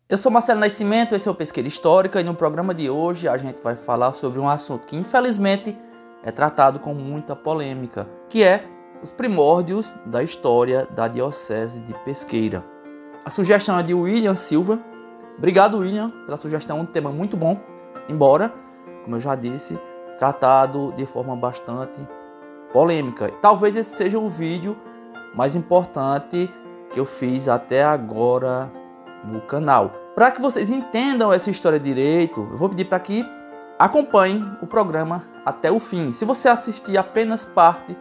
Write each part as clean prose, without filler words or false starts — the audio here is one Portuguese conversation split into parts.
Eu sou Marcelo Nascimento, esse é o Pesqueira Histórica e no programa de hoje a gente vai falar sobre um assunto que infelizmente é tratado com muita polêmica, que é os primórdios da história da Diocese de Pesqueira. A sugestão é de William Silva. Obrigado, William, pela sugestão, um tema muito bom, embora, como eu já disse, tratado de forma bastante polêmica. Talvez esse seja o vídeo mais importante que eu fiz até agora no canal. Para que vocês entendam essa história direito, eu vou pedir para que acompanhem o programa até o fim. Se você assistir apenas parte,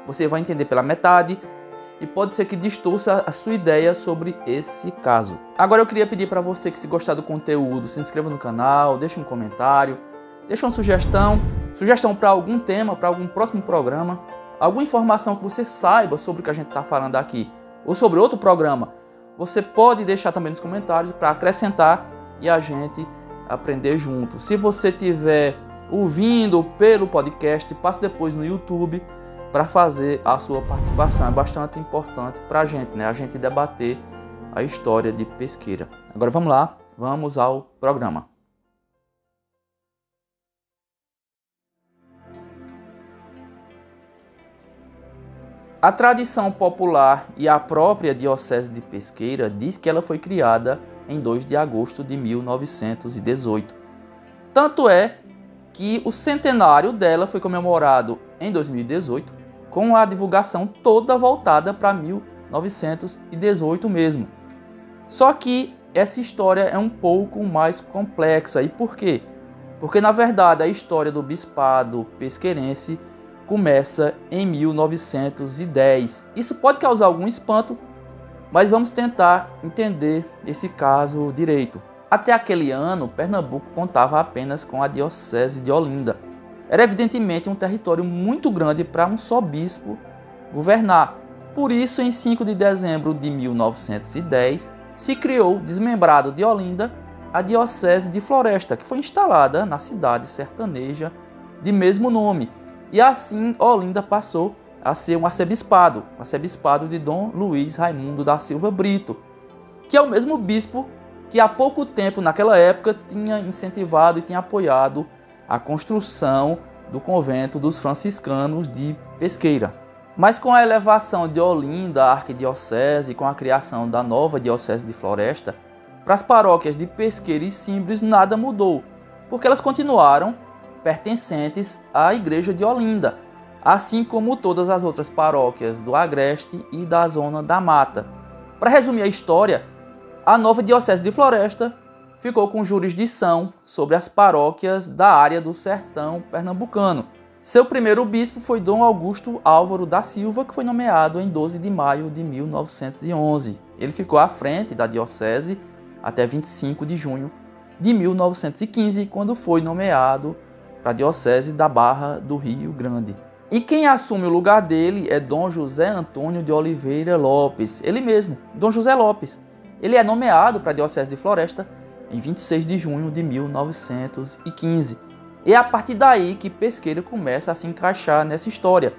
você vai entender pela metade e pode ser que distorça a sua ideia sobre esse caso. Agora eu queria pedir para você que, se gostar do conteúdo, se inscreva no canal, deixe um comentário, deixe uma sugestão para algum tema, para algum próximo programa, alguma informação que você saiba sobre o que a gente está falando aqui, ou sobre outro programa. Você pode deixar também nos comentários para acrescentar e a gente aprender junto. Se você estiver ouvindo pelo podcast, passe depois no YouTube para fazer a sua participação. É bastante importante para a gente, né? A gente debater a história de Pesqueira. Agora vamos lá, vamos ao programa. A tradição popular e a própria Diocese de Pesqueira diz que ela foi criada em 2 de agosto de 1918. Tanto é que o centenário dela foi comemorado em 2018, com a divulgação toda voltada para 1918 mesmo. Só que essa história é um pouco mais complexa. E por quê? Porque, na verdade, a história do bispado pesqueirense começa em 1910. Isso pode causar algum espanto, mas vamos tentar entender esse caso direito. Até aquele ano, Pernambuco contava apenas com a Diocese de Olinda. Era evidentemente um território muito grande para um só bispo governar. Por isso, em 5 de dezembro de 1910, se criou, desmembrado de Olinda, a Diocese de Floresta, que foi instalada na cidade sertaneja de mesmo nome. E assim, Olinda passou a ser um arcebispado de Dom Luiz Raimundo da Silva Brito, que é o mesmo bispo que há pouco tempo, naquela época, tinha incentivado e tinha apoiado a construção do convento dos franciscanos de Pesqueira. Mas com a elevação de Olinda à arquidiocese e com a criação da nova Diocese de Floresta, para as paróquias de Pesqueira e Simbres nada mudou, porque elas continuaram pertencentes à Igreja de Olinda, assim como todas as outras paróquias do Agreste e da Zona da Mata. Para resumir a história, a nova Diocese de Floresta ficou com jurisdição sobre as paróquias da área do sertão pernambucano. Seu primeiro bispo foi Dom Augusto Álvaro da Silva, que foi nomeado em 12 de maio de 1911. Ele ficou à frente da diocese até 25 de junho de 1915, quando foi nomeado para a Diocese da Barra do Rio Grande. E quem assume o lugar dele é Dom José Antônio de Oliveira Lopes, ele mesmo, Dom José Lopes. Ele é nomeado para a Diocese de Floresta em 26 de junho de 1915. E é a partir daí que Pesqueira começa a se encaixar nessa história,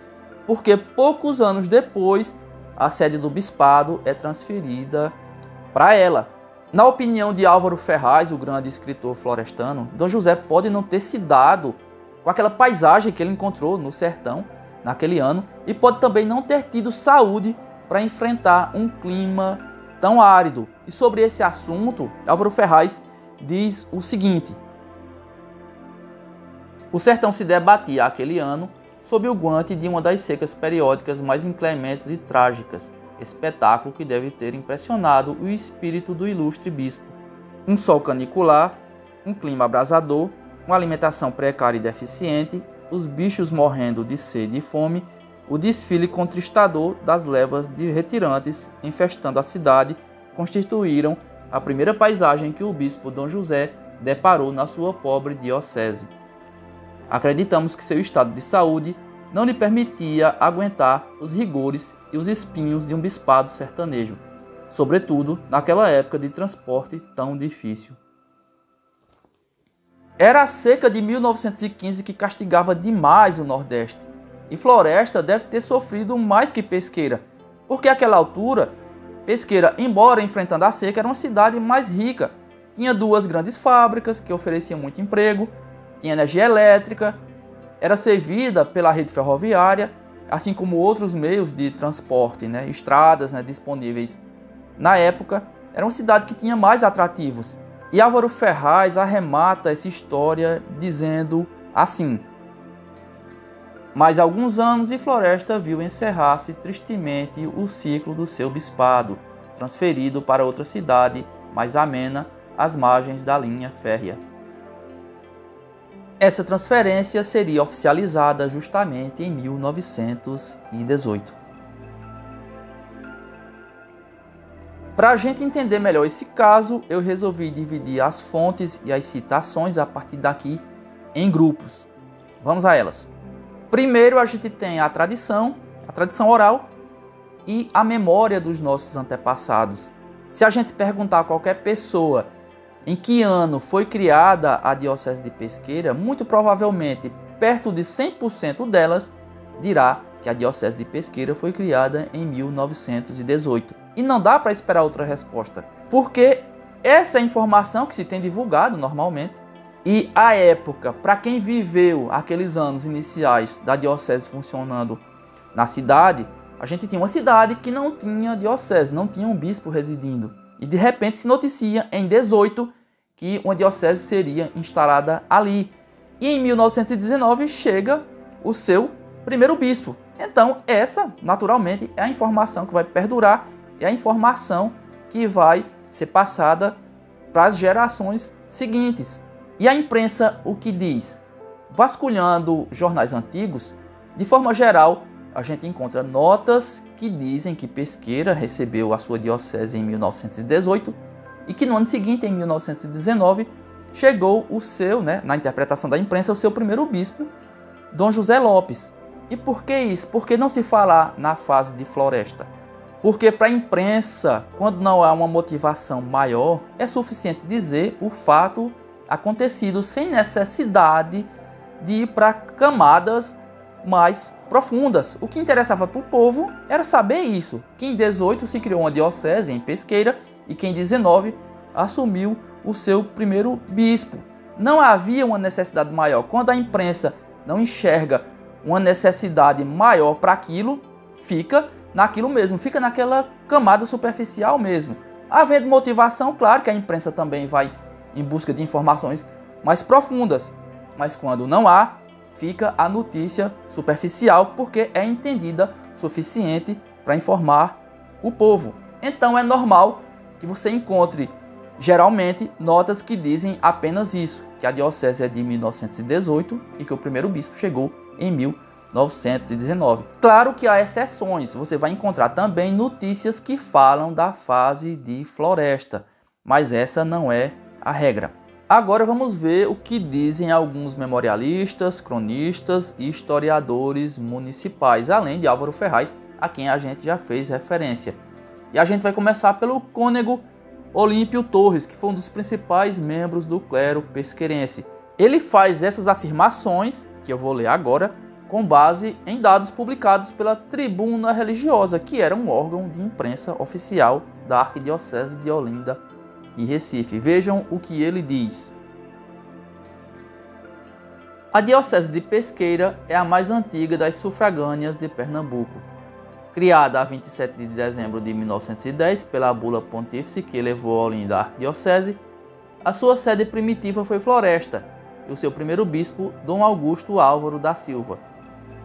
porque poucos anos depois a sede do bispado é transferida para ela. Na opinião de Álvaro Ferraz, o grande escritor florestano, Dom José pode não ter se dado com aquela paisagem que ele encontrou no sertão naquele ano e pode também não ter tido saúde para enfrentar um clima tão árido. E sobre esse assunto, Álvaro Ferraz diz o seguinte: o sertão se debatia aquele ano sob o guante de uma das secas periódicas mais inclementes e trágicas, espetáculo que deve ter impressionado o espírito do ilustre bispo. Um sol canicular, um clima abrasador, uma alimentação precária e deficiente, os bichos morrendo de sede e fome, o desfile contristador das levas de retirantes infestando a cidade constituíram a primeira paisagem que o bispo Dom José deparou na sua pobre diocese. Acreditamos que seu estado de saúde não lhe permitia aguentar os rigores e os espinhos de um bispado sertanejo, sobretudo naquela época de transporte tão difícil. Era a seca de 1915 que castigava demais o Nordeste, e Floresta deve ter sofrido mais que Pesqueira, porque àquela altura Pesqueira, embora enfrentando a seca, era uma cidade mais rica tinha 2 grandes fábricas que ofereciam muito emprego, tinha energia elétrica, era servida pela rede ferroviária, assim como outros meios de transporte, estradas disponíveis na época. Era uma cidade que tinha mais atrativos. E Álvaro Ferraz arremata essa história dizendo assim: mais alguns anos e Floresta viu encerrar-se tristemente o ciclo do seu bispado, transferido para outra cidade mais amena, às margens da linha férrea. Essa transferência seria oficializada justamente em 1918. Para a gente entender melhor esse caso, eu resolvi dividir as fontes e as citações a partir daqui em grupos. Vamos a elas. Primeiro a gente tem a tradição oral e a memória dos nossos antepassados. Se a gente perguntar a qualquer pessoa em que ano foi criada a Diocese de Pesqueira, muito provavelmente perto de 100% delas dirá que a Diocese de Pesqueira foi criada em 1918. E não dá para esperar outra resposta, porque essa é a informação que se tem divulgado normalmente. E a época, para quem viveu aqueles anos iniciais da Diocese funcionando na cidade, a gente tinha uma cidade que não tinha diocese, não tinha um bispo residindo. E de repente se noticia em 18 que uma diocese seria instalada ali. E em 1919 chega o seu primeiro bispo. Então essa, naturalmente, é a informação que vai perdurar, é a informação que vai ser passada para as gerações seguintes. E a imprensa o que diz? Vasculhando jornais antigos, de forma geral, a gente encontra notas que dizem que Pesqueira recebeu a sua diocese em 1918 e que no ano seguinte, em 1919, chegou o seu, na interpretação da imprensa, o seu primeiro bispo, Dom José Lopes. E por que isso? Por que não se falar na fase de Floresta? Porque para a imprensa, quando não há uma motivação maior, é suficiente dizer o fato acontecido sem necessidade de ir para camadas mais profundas. O que interessava para o povo era saber isso, que em 18 se criou uma diocese em Pesqueira e que em 19 assumiu o seu primeiro bispo. Não havia uma necessidade maior. Quando a imprensa não enxerga uma necessidade maior para aquilo, fica naquilo mesmo, fica naquela camada superficial mesmo. Havendo motivação, claro que a imprensa também vai em busca de informações mais profundas, mas quando não há, fica a notícia superficial porque é entendida suficiente para informar o povo. Então é normal que você encontre geralmente notas que dizem apenas isso, que a diocese é de 1918 e que o primeiro bispo chegou em 1919. Claro que há exceções, você vai encontrar também notícias que falam da fase de Floresta, mas essa não é a regra. Agora vamos ver o que dizem alguns memorialistas, cronistas e historiadores municipais, além de Álvaro Ferraz, a quem a gente já fez referência. E a gente vai começar pelo cônego Olímpio Torres, que foi um dos principais membros do clero pesqueirense. Ele faz essas afirmações, que eu vou ler agora, com base em dados publicados pela Tribuna Religiosa, que era um órgão de imprensa oficial da Arquidiocese de Olinda e Recife. Vejam o que ele diz. A Diocese de Pesqueira é a mais antiga das sufragâneas de Pernambuco. Criada a 27 de dezembro de 1910 pela bula pontífice que elevou Olinda à arquidiocese, a sua sede primitiva foi Floresta e o seu primeiro bispo, Dom Augusto Álvaro da Silva,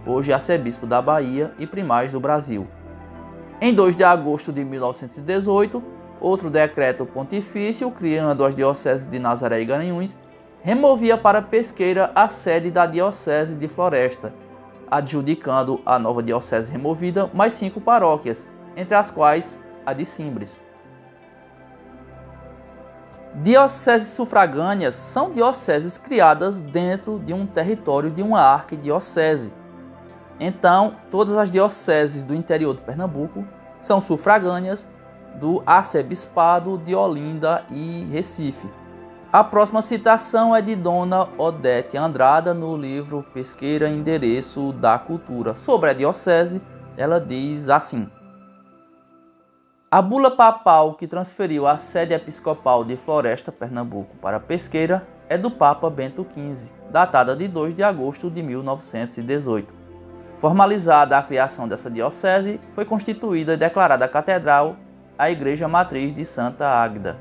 hoje arcebispo da Bahia e primaz do Brasil. Em 2 de agosto de 1918, outro decreto pontifício, criando as dioceses de Nazaré e Garanhuns, removia para Pesqueira a sede da Diocese de Floresta, adjudicando à nova diocese removida mais 5 paróquias, entre as quais a de Simbres. Dioceses sufragâneas são dioceses criadas dentro de um território de uma arquidiocese. Então, todas as dioceses do interior de Pernambuco são sufragâneas do arcebispado de Olinda e Recife. A próxima citação é de Dona Odete Andrada no livro Pesqueira, Endereço da Cultura. Sobre a diocese, ela diz assim: A bula papal que transferiu a sede episcopal de Floresta, Pernambuco, para Pesqueira é do Papa Bento XV, datada de 2 de agosto de 1918. Formalizada a criação dessa diocese, foi constituída e declarada catedral a Igreja Matriz de Santa Águeda.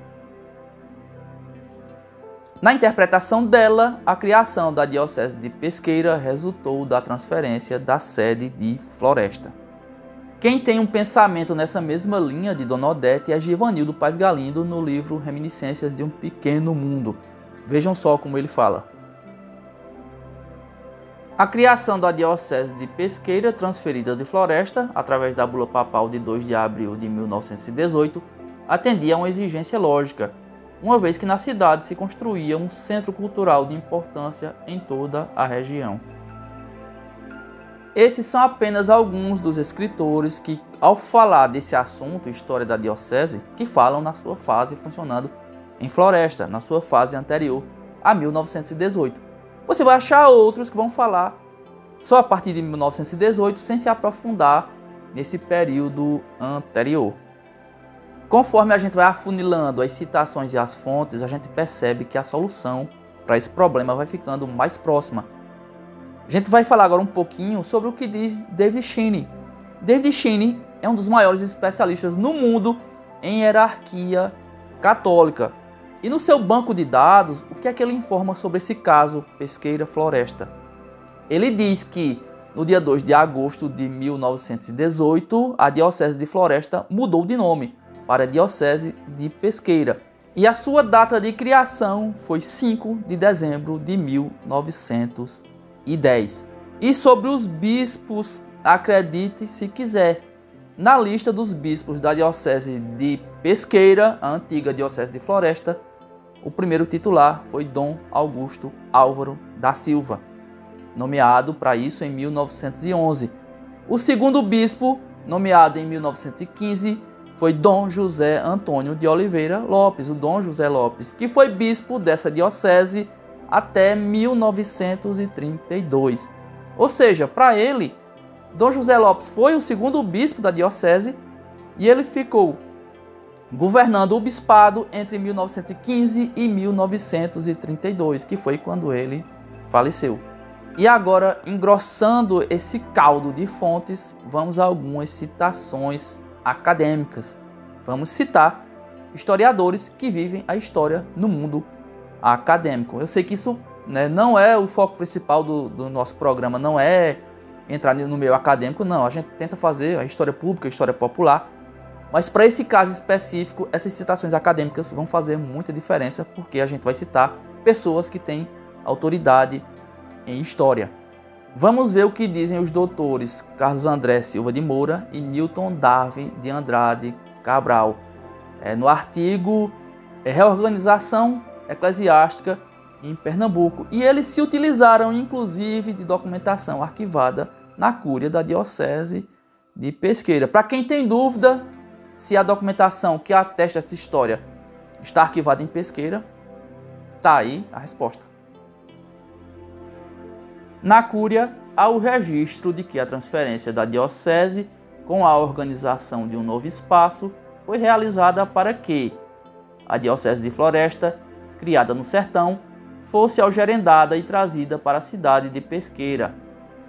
Na interpretação dela, a criação da diocese de Pesqueira resultou da transferência da sede de Floresta. Quem tem um pensamento nessa mesma linha de Dona Odete é Givanildo Paz Galindo no livro Reminiscências de um Pequeno Mundo. Vejam só como ele fala. A criação da diocese de Pesqueira, transferida de Floresta, através da bula papal de 2 de abril de 1918, atendia a uma exigência lógica, uma vez que na cidade se construía um centro cultural de importância em toda a região. Esses são apenas alguns dos escritores que, ao falar desse assunto, história da diocese, que falam na sua fase funcionando em Floresta, na sua fase anterior a 1918. Você vai achar outros que vão falar só a partir de 1918, sem se aprofundar nesse período anterior. Conforme a gente vai afunilando as citações e as fontes, a gente percebe que a solução para esse problema vai ficando mais próxima. A gente vai falar agora um pouquinho sobre o que diz David Cheney. David Cheney é um dos maiores especialistas no mundo em hierarquia católica. E no seu banco de dados, o que é que ele informa sobre esse caso Pesqueira-Floresta? Ele diz que no dia 2 de agosto de 1918, a Diocese de Floresta mudou de nome para a Diocese de Pesqueira. E a sua data de criação foi 5 de dezembro de 1910. E sobre os bispos, acredite se quiser, na lista dos bispos da Diocese de Pesqueira, a antiga Diocese de Floresta, o primeiro titular foi Dom Augusto Álvaro da Silva, nomeado para isso em 1911. O segundo bispo, nomeado em 1915, foi Dom José Antônio de Oliveira Lopes, o Dom José Lopes, que foi bispo dessa diocese até 1932. Ou seja, para ele, Dom José Lopes foi o segundo bispo da diocese e ele ficou governando o bispado entre 1915 e 1932, que foi quando ele faleceu. E agora, engrossando esse caldo de fontes, vamos a algumas citações acadêmicas. Vamos citar historiadores que vivem a história no mundo acadêmico. Eu sei que isso, né, não é o foco principal do nosso programa, não é entrar no meio acadêmico, não. A gente tenta fazer a história pública, a história popular, mas para esse caso específico, essas citações acadêmicas vão fazer muita diferença, porque a gente vai citar pessoas que têm autoridade em história. Vamos ver o que dizem os doutores Carlos André Silva de Moura e Newton Darwin de Andrade Cabral, no artigo Reorganização Eclesiástica em Pernambuco. E eles se utilizaram, inclusive, de documentação arquivada na cúria da Diocese de Pesqueira. Para quem tem dúvida se a documentação que atesta essa história está arquivada em Pesqueira, está aí a resposta. Na cúria, há o registro de que a transferência da diocese, com a organização de um novo espaço, foi realizada para que a Diocese de Floresta, criada no sertão, fosse algerendada e trazida para a cidade de Pesqueira,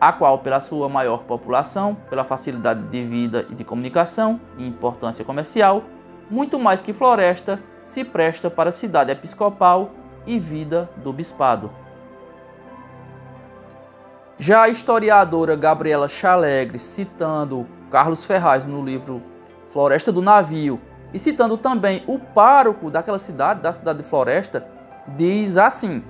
a qual, pela sua maior população, pela facilidade de vida e de comunicação e importância comercial, muito mais que Floresta, se presta para a cidade episcopal e vida do bispado. Já a historiadora Gabriela Chalegre, citando Carlos Ferraz no livro Floresta do Navio, e citando também o pároco daquela cidade, da cidade de Floresta, diz assim: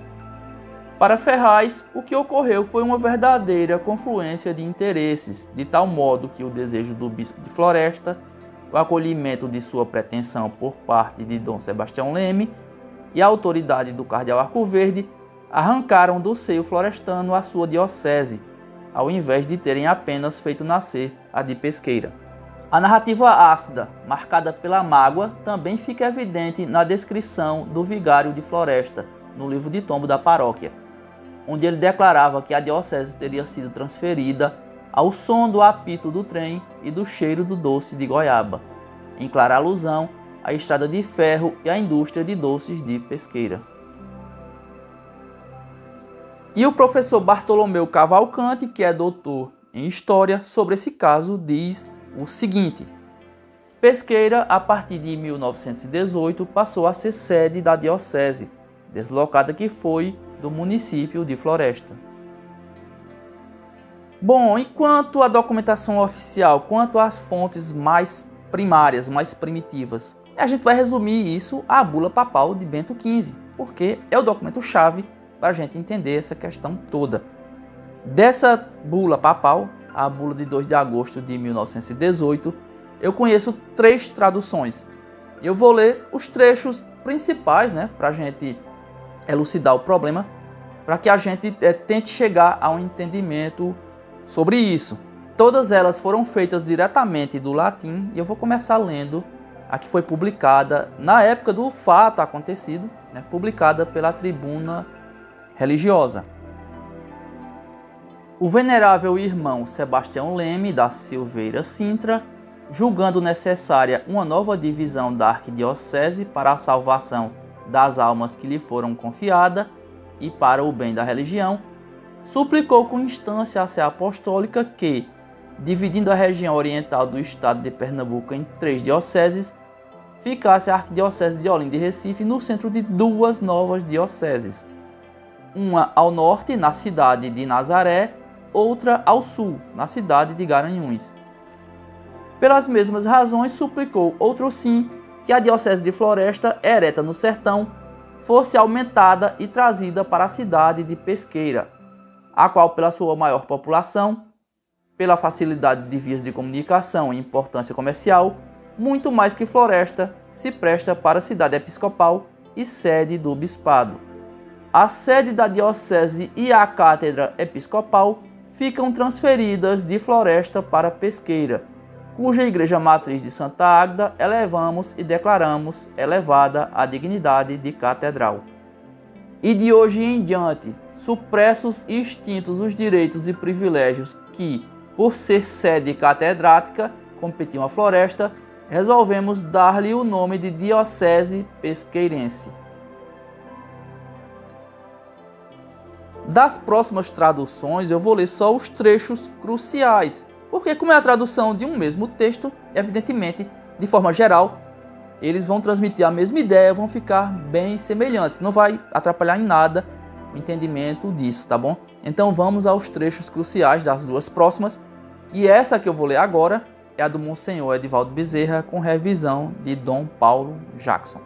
para Ferraz, o que ocorreu foi uma verdadeira confluência de interesses, de tal modo que o desejo do bispo de Floresta, o acolhimento de sua pretensão por parte de Dom Sebastião Leme e a autoridade do cardeal Arcoverde arrancaram do seio florestano a sua diocese, ao invés de terem apenas feito nascer a de Pesqueira. A narrativa ácida, marcada pela mágoa, também fica evidente na descrição do vigário de Floresta, no livro de tombo da paróquia, onde ele declarava que a diocese teria sido transferida ao som do apito do trem e do cheiro do doce de goiaba. em clara alusão à estrada de ferro e à indústria de doces de Pesqueira. E o professor Bartolomeu Cavalcante, que é doutor em História, sobre esse caso diz o seguinte: Pesqueira, a partir de 1918, passou a ser sede da diocese, deslocada que foi do município de Floresta. Bom, enquanto a documentação oficial, quanto às fontes mais primárias, mais primitivas, a gente vai resumir isso à bula papal de Bento XV, porque é o documento-chave para a gente entender essa questão toda. Dessa bula papal, a bula de 2 de agosto de 1918, eu conheço 3 traduções. Eu vou ler os trechos principais, para a gente elucidar o problema, para que a gente tente chegar a um entendimento sobre isso. Todas elas foram feitas diretamente do latim e eu vou começar lendo a que foi publicada na época do fato acontecido, publicada pela Tribuna Religiosa. O venerável irmão Sebastião Leme da Silveira Sintra, julgando necessária uma nova divisão da arquidiocese para a salvação das almas que lhe foram confiadas e para o bem da religião, suplicou com instância à Sé Apostólica que, dividindo a região oriental do estado de Pernambuco em 3 dioceses, ficasse a arquidiocese de Olinda e Recife no centro de 2 novas dioceses, uma ao norte, na cidade de Nazaré, outra ao sul, na cidade de Garanhuns. Pelas mesmas razões, suplicou outro sim que a diocese de Floresta, ereta no sertão, fosse aumentada e trazida para a cidade de Pesqueira, a qual, pela sua maior população, pela facilidade de vias de comunicação e importância comercial, muito mais que Floresta, se presta para a cidade episcopal e sede do bispado. A sede da diocese e a cátedra episcopal ficam transferidas de Floresta para Pesqueira, cuja igreja matriz de Santa Águeda elevamos e declaramos elevada à dignidade de catedral. E de hoje em diante, supressos e extintos os direitos e privilégios que, por ser sede catedrática, competiam à Floresta, resolvemos dar-lhe o nome de Diocese Pesqueirense. Das próximas traduções eu vou ler só os trechos cruciais, porque como é a tradução de um mesmo texto, evidentemente, de forma geral, eles vão transmitir a mesma ideia, vão ficar bem semelhantes, não vai atrapalhar em nada o entendimento disso, tá bom? Então vamos aos trechos cruciais das 2 próximas, e essa que eu vou ler agora é a do Monsenhor Edivaldo Bezerra, com revisão de Dom Paulo Jackson.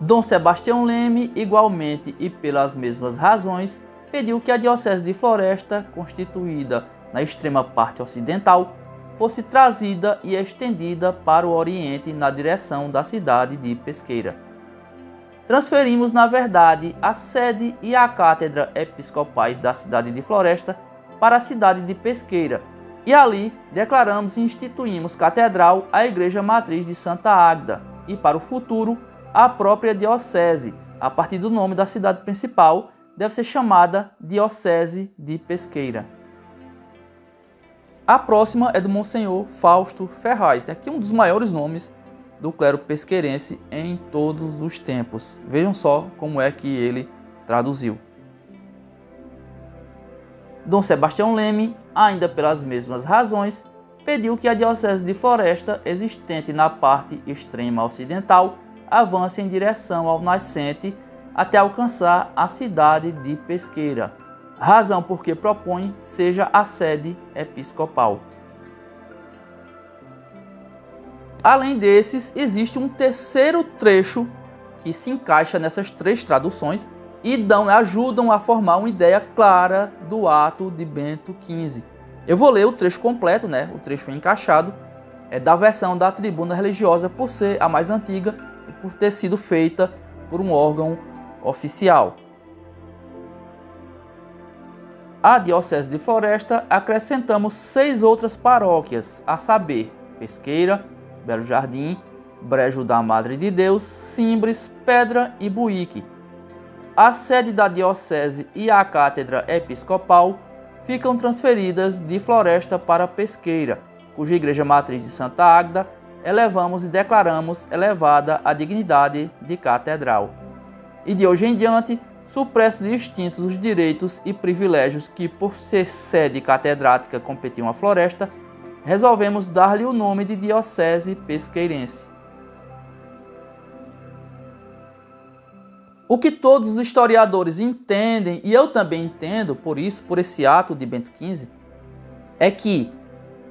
Dom Sebastião Leme, igualmente e pelas mesmas razões, pediu que a diocese de Floresta, constituída na extrema parte ocidental, fosse trazida e estendida para o oriente na direção da cidade de Pesqueira. Transferimos, na verdade, a sede e a cátedra episcopais da cidade de Floresta para a cidade de Pesqueira, e ali declaramos e instituímos catedral a igreja matriz de Santa Águeda, e para o futuro, a própria diocese, a partir do nome da cidade principal, deve ser chamada Diocese de Pesqueira. A próxima é do Monsenhor Fausto Ferraz, que é um dos maiores nomes do clero pesqueirense em todos os tempos. Vejam só como é que ele traduziu. Dom Sebastião Leme, ainda pelas mesmas razões, pediu que a diocese de Floresta, existente na parte extrema ocidental, avance em direção ao nascente até alcançar a cidade de Pesqueira, razão por que propõe seja a sede episcopal. Além desses, existe um terceiro trecho que se encaixa nessas 3 traduções e ajudam a formar uma ideia clara do ato de Bento XV. Eu vou ler o trecho completo, o trecho encaixado, da versão da Tribuna Religiosa, por ser a mais antiga e por ter sido feita por um órgão oficial. À Diocese de Floresta acrescentamos 6 outras paróquias, a saber, Pesqueira, Belo Jardim, Brejo da Madre de Deus, Simbres, Pedra e Buíque. A sede da diocese e a cátedra episcopal ficam transferidas de Floresta para Pesqueira, cuja igreja matriz de Santa Águeda elevamos e declaramos elevada a dignidade de catedral. E de hoje em diante, supressos e extintos os direitos e privilégios que, por ser sede catedrática, competiam à Floresta, resolvemos dar-lhe o nome de Diocese Pesqueirense. O que todos os historiadores entendem, e eu também entendo por esse ato de Bento XV, é que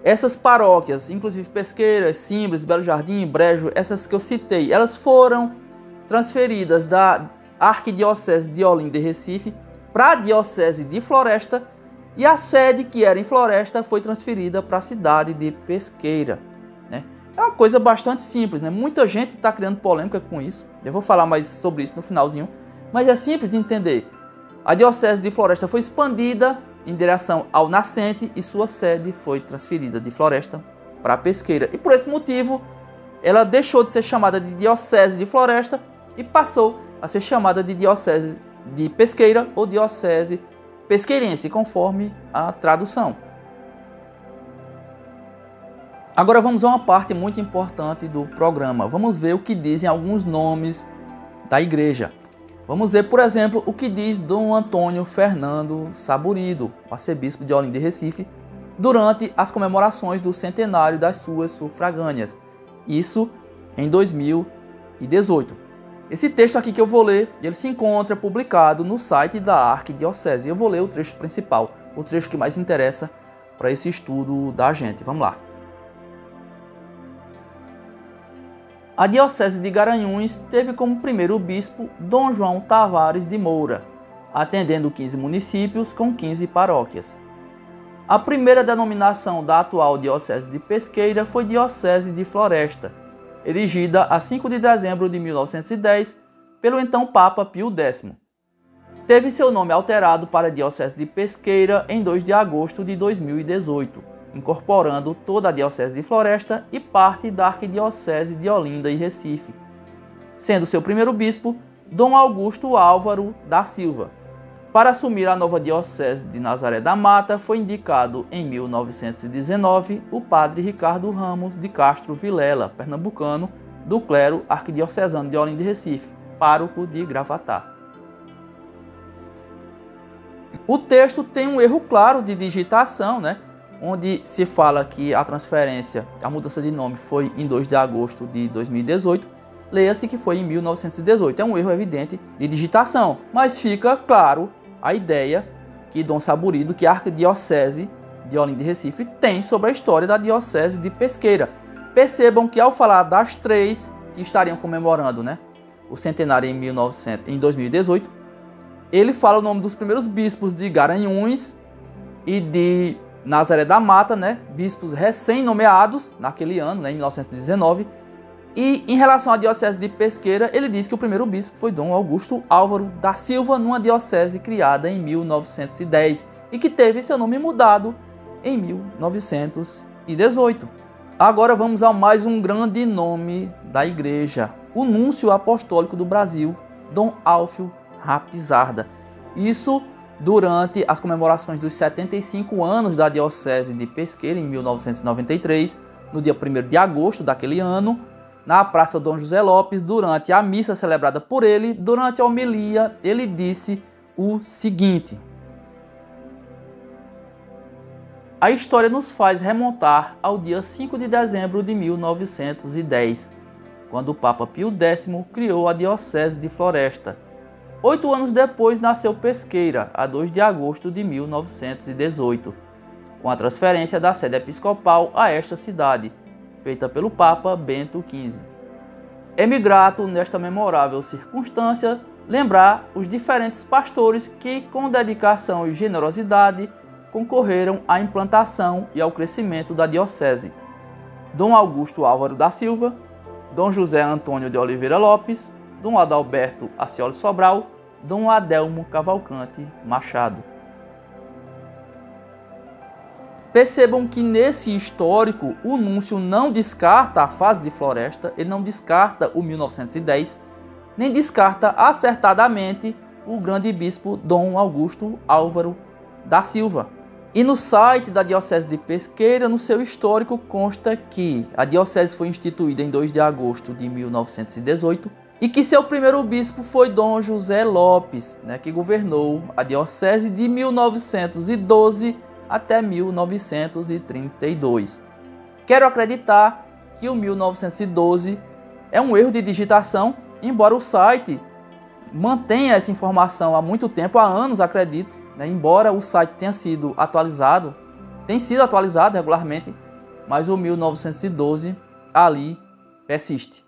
essas paróquias, inclusive Pesqueiras, Simples, Belo Jardim, Brejo, essas que eu citei, elas foram transferidas da Arquidiocese de Olinda e Recife para a Diocese de Floresta, e a sede, que era em Floresta, foi transferida para a cidade de Pesqueira, né? É uma coisa bastante simples, né? Muita gente está criando polêmica com isso. Eu vou falar mais sobre isso no finalzinho, mas é simples de entender. A Diocese de Floresta foi expandida em direção ao nascente e sua sede foi transferida de Floresta para Pesqueira. E por esse motivo, ela deixou de ser chamada de Diocese de Floresta e passou a ser chamada de Diocese de Pesqueira ou Diocese Pesqueirense, conforme a tradução. Agora vamos a uma parte muito importante do programa. Vamos ver o que dizem alguns nomes da igreja. Vamos ver, por exemplo, o que diz Dom Antônio Fernando Saburido, arcebispo de Olinda e Recife, durante as comemorações do centenário das suas sufragâneas. Isso em 2018. Esse texto aqui que eu vou ler, ele se encontra publicado no site da Arquidiocese. Eu vou ler o trecho principal, o trecho que mais interessa para esse estudo da gente. Vamos lá. A Diocese de Garanhuns teve como primeiro bispo Dom João Tavares de Moura, atendendo 15 municípios com 15 paróquias. A primeira denominação da atual Diocese de Pesqueira foi Diocese de Floresta, erigida a 5 de dezembro de 1910 pelo então Papa Pio X. Teve seu nome alterado para Diocese de Pesqueira em 2 de agosto de 2018, incorporando toda a Diocese de Floresta e parte da Arquidiocese de Olinda e Recife, sendo seu primeiro bispo Dom Augusto Álvaro da Silva. Para assumir a nova Diocese de Nazaré da Mata, foi indicado em 1919 o padre Ricardo Ramos de Castro Vilela, pernambucano, do clero arquidiocesano de Olinda e Recife, pároco de Gravatá. O texto tem um erro claro de digitação, né? Onde se fala que a transferência, a mudança de nome foi em 2 de agosto de 2018, leia-se que foi em 1918. É um erro evidente de digitação, mas fica claro a ideia que Dom Saburido, que a Arquidiocese de Olinda e Recife tem sobre a história da Diocese de Pesqueira. Percebam que ao falar das 3 que estariam comemorando, né, o centenário em 2018, ele fala o nome dos primeiros bispos de Garanhuns e de Nazaré da Mata, né, bispos recém-nomeados naquele ano, né, em 1919. E em relação à Diocese de Pesqueira, ele diz que o primeiro bispo foi Dom Augusto Álvaro da Silva, numa diocese criada em 1910 e que teve seu nome mudado em 1918. Agora vamos a mais um grande nome da igreja, o Núncio Apostólico do Brasil, Dom Álfio Rapizarda. Isso durante as comemorações dos 75 anos da Diocese de Pesqueira, em 1993, no dia 1º de agosto daquele ano, na Praça Dom José Lopes, durante a missa celebrada por ele, durante a homilia, ele disse o seguinte: a história nos faz remontar ao dia 5 de dezembro de 1910, quando o Papa Pio X criou a Diocese de Floresta. 8 anos depois nasceu Pesqueira, a 2 de agosto de 1918, com a transferência da sede episcopal a esta cidade, feita pelo Papa Bento XV. É-me grato, nesta memorável circunstância, lembrar os diferentes pastores que, com dedicação e generosidade, concorreram à implantação e ao crescimento da diocese. Dom Augusto Álvaro da Silva, Dom José Antônio de Oliveira Lopes, Dom Adalberto Acioli Sobral, Dom Adelmo Cavalcante Machado. Percebam que nesse histórico o núncio não descarta a fase de Floresta, ele não descarta o 1910, nem descarta acertadamente o grande bispo Dom Augusto Álvaro da Silva. E no site da Diocese de Pesqueira, no seu histórico, consta que a diocese foi instituída em 2 de agosto de 1918 e que seu primeiro bispo foi Dom José Lopes, que governou a diocese de 1912 até 1932. Quero acreditar que o 1912 é um erro de digitação, embora o site mantenha essa informação há muito tempo, há anos acredito, embora o site tenha sido atualizado, tem sido atualizado regularmente, mas o 1912 ali persiste.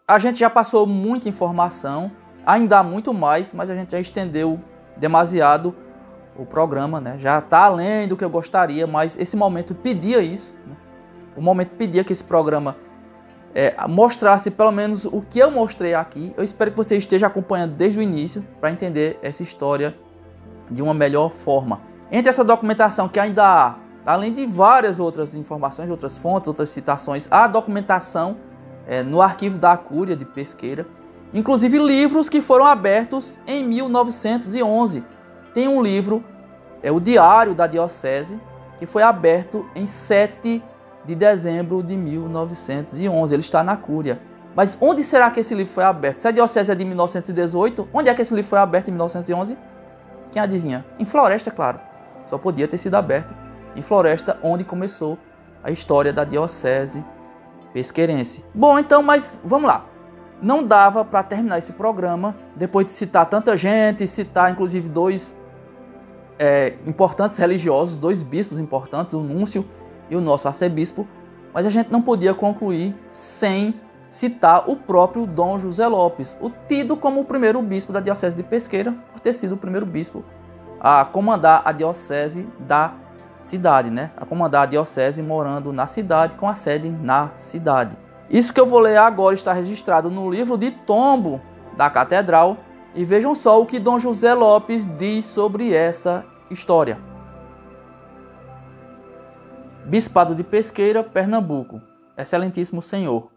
A gente já passou muita informação, ainda há muito mais, mas a gente já estendeu demasiado o programa, já está além do que eu gostaria, mas esse momento pedia isso, O momento pedia que esse programa mostrasse pelo menos o que eu mostrei aqui. Eu espero que você esteja acompanhando desde o início para entender essa história de uma melhor forma. Entre essa documentação que ainda há, além de várias outras informações, outras fontes, outras citações, há documentação no arquivo da Cúria de Pesqueira, inclusive livros que foram abertos em 1911. Tem um livro, o Diário da Diocese, que foi aberto em 7 de dezembro de 1911. Ele está na Cúria. Mas onde será que esse livro foi aberto? Se a Diocese é de 1918, onde é que esse livro foi aberto em 1911? Quem adivinha? Em Floresta, claro. Só podia ter sido aberto em Floresta, onde começou a história da Diocese pesqueirense. Bom, então, mas vamos lá. Não dava para terminar esse programa, depois de citar tanta gente, citar inclusive 2 importantes religiosos, 2 bispos importantes, o Núncio e o nosso arcebispo, mas a gente não podia concluir sem citar o próprio Dom José Lopes, o tido como o primeiro bispo da Diocese de Pesqueira, por ter sido o primeiro bispo a comandar a diocese da cidade, a comandar a diocese morando na cidade, com a sede na cidade. Isso que eu vou ler agora está registrado no livro de tombo da catedral, e vejam só o que Dom José Lopes diz sobre essa história. Bispado de Pesqueira, Pernambuco. Excelentíssimo Senhor,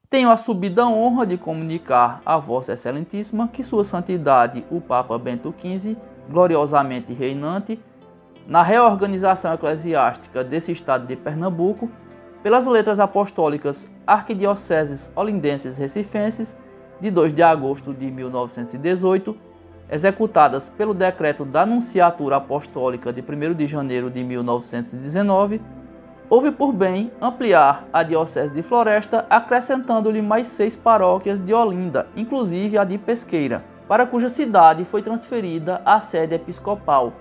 tenho a subida honra de comunicar a Vossa Excelentíssima que Sua Santidade, o Papa Bento XV, gloriosamente reinante, na reorganização eclesiástica desse estado de Pernambuco, pelas letras apostólicas Arquidioceses Olindenses Recifenses, de 2 de agosto de 1918, executadas pelo decreto da Nunciatura Apostólica de 1º de janeiro de 1919, houve por bem ampliar a Diocese de Floresta, acrescentando-lhe mais 6 paróquias de Olinda, inclusive a de Pesqueira, para cuja cidade foi transferida a sede episcopal,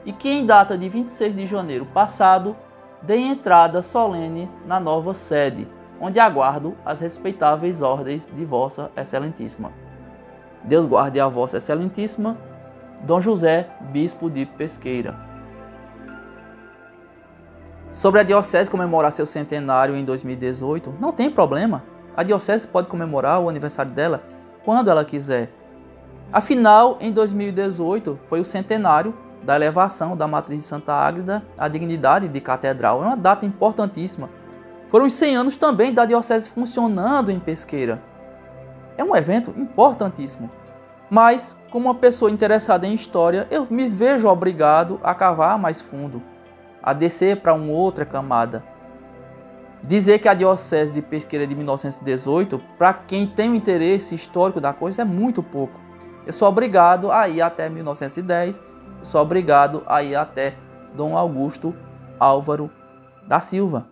e que em data de 26 de janeiro passado, dei entrada solene na nova sede, onde aguardo as respeitáveis ordens de Vossa Excelentíssima. Deus guarde a Vossa Excelentíssima, Dom José, Bispo de Pesqueira. Sobre a Diocese comemorar seu centenário em 2018, não tem problema. A Diocese pode comemorar o aniversário dela quando ela quiser. Afinal, em 2018 foi o centenário da elevação da Matriz de Santa Águeda à dignidade de catedral. É uma data importantíssima. Foram os 100 anos também da Diocese funcionando em Pesqueira. É um evento importantíssimo. Mas, como uma pessoa interessada em história, eu me vejo obrigado a cavar mais fundo, a descer para uma outra camada. Dizer que a Diocese de Pesqueira é de 1918, para quem tem o interesse histórico da coisa, é muito pouco. Eu sou obrigado a ir até 1910, eu sou obrigado a ir até Dom Augusto Álvaro da Silva.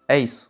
É isso.